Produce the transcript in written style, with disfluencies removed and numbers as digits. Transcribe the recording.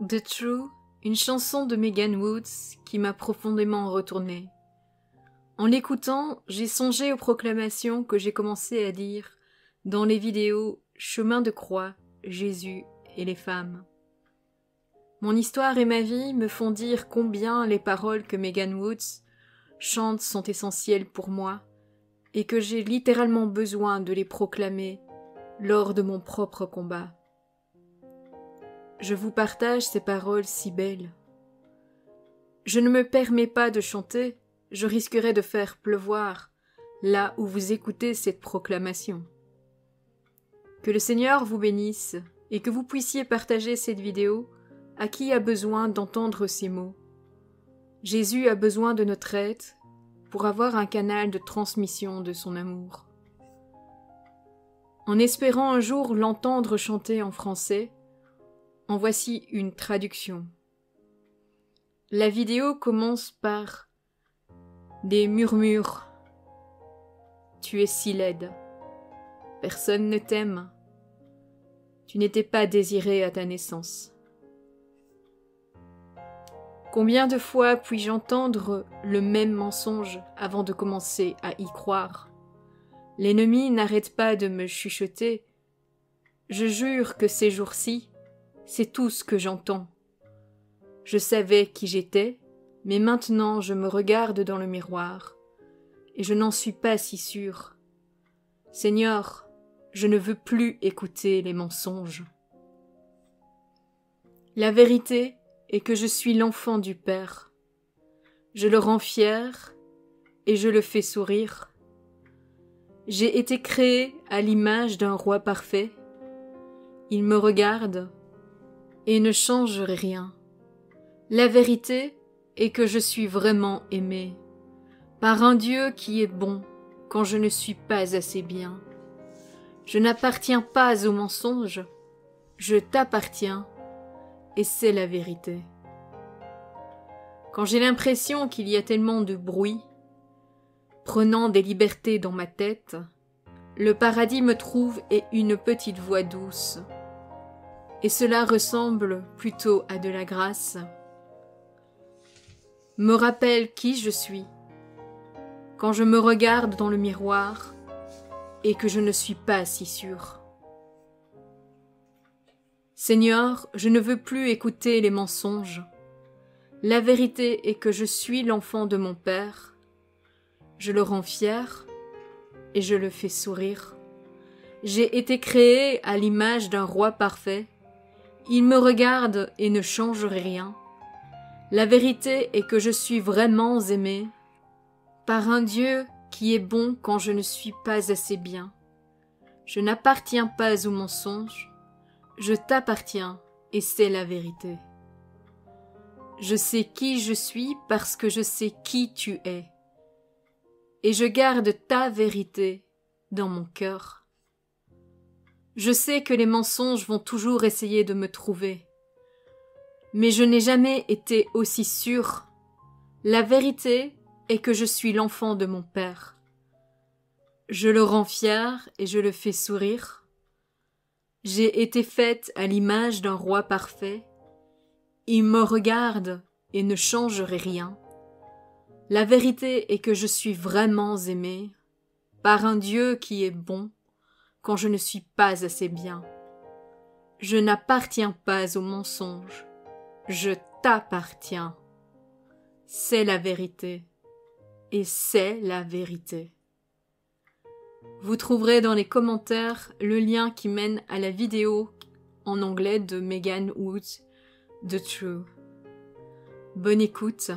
The True, une chanson de Megan Woods qui m'a profondément retournée. En l'écoutant, j'ai songé aux proclamations que j'ai commencé à dire dans les vidéos Chemin de croix, Jésus et les femmes. Mon histoire et ma vie me font dire combien les paroles que Megan Woods chante sont essentielles pour moi et que j'ai littéralement besoin de les proclamer lors de mon propre combat. Je vous partage ces paroles si belles. Je ne me permets pas de chanter, je risquerais de faire pleuvoir là où vous écoutez cette proclamation. Que le Seigneur vous bénisse et que vous puissiez partager cette vidéo à qui a besoin d'entendre ces mots. Jésus a besoin de notre aide pour avoir un canal de transmission de son amour. En espérant un jour l'entendre chanter en français, en voici une traduction. La vidéo commence par des murmures. Tu es si laide. Personne ne t'aime. Tu n'étais pas désiré à ta naissance. Combien de fois puis-je entendre le même mensonge avant de commencer à y croire? L'ennemi n'arrête pas de me chuchoter. Je jure que ces jours-ci, c'est tout ce que j'entends. Je savais qui j'étais, mais maintenant je me regarde dans le miroir, et je n'en suis pas si sûre. Seigneur, je ne veux plus écouter les mensonges. La vérité est que je suis l'enfant du Père. Je le rends fier, et je le fais sourire. J'ai été créé à l'image d'un roi parfait. Il me regarde, et ne change rien. La vérité est que je suis vraiment aimé par un Dieu qui est bon quand je ne suis pas assez bien. Je n'appartiens pas aux mensonges, je t'appartiens et c'est la vérité. Quand j'ai l'impression qu'il y a tellement de bruit, prenant des libertés dans ma tête, le paradis me trouve et une petite voix douce. Et cela ressemble plutôt à de la grâce. Me rappelle qui je suis, quand je me regarde dans le miroir et que je ne suis pas si sûre. Seigneur, je ne veux plus écouter les mensonges. La vérité est que je suis l'enfant de mon Père. Je le rends fier et je le fais sourire. J'ai été créé à l'image d'un roi parfait. Il me regarde et ne change rien. La vérité est que je suis vraiment aimé par un Dieu qui est bon quand je ne suis pas assez bien. Je n'appartiens pas aux mensonges, je t'appartiens et c'est la vérité. Je sais qui je suis parce que je sais qui tu es. Et je garde ta vérité dans mon cœur. Je sais que les mensonges vont toujours essayer de me trouver. Mais je n'ai jamais été aussi sûre. La vérité est que je suis l'enfant de mon Père. Je le rends fier et je le fais sourire. J'ai été faite à l'image d'un roi parfait. Il me regarde et ne changerait rien. La vérité est que je suis vraiment aimée par un Dieu qui est bon quand je ne suis pas assez bien. Je n'appartiens pas aux mensonges. Je t'appartiens. C'est la vérité. Et c'est la vérité. Vous trouverez dans les commentaires le lien qui mène à la vidéo en anglais de Megan Woods, The True. Bonne écoute.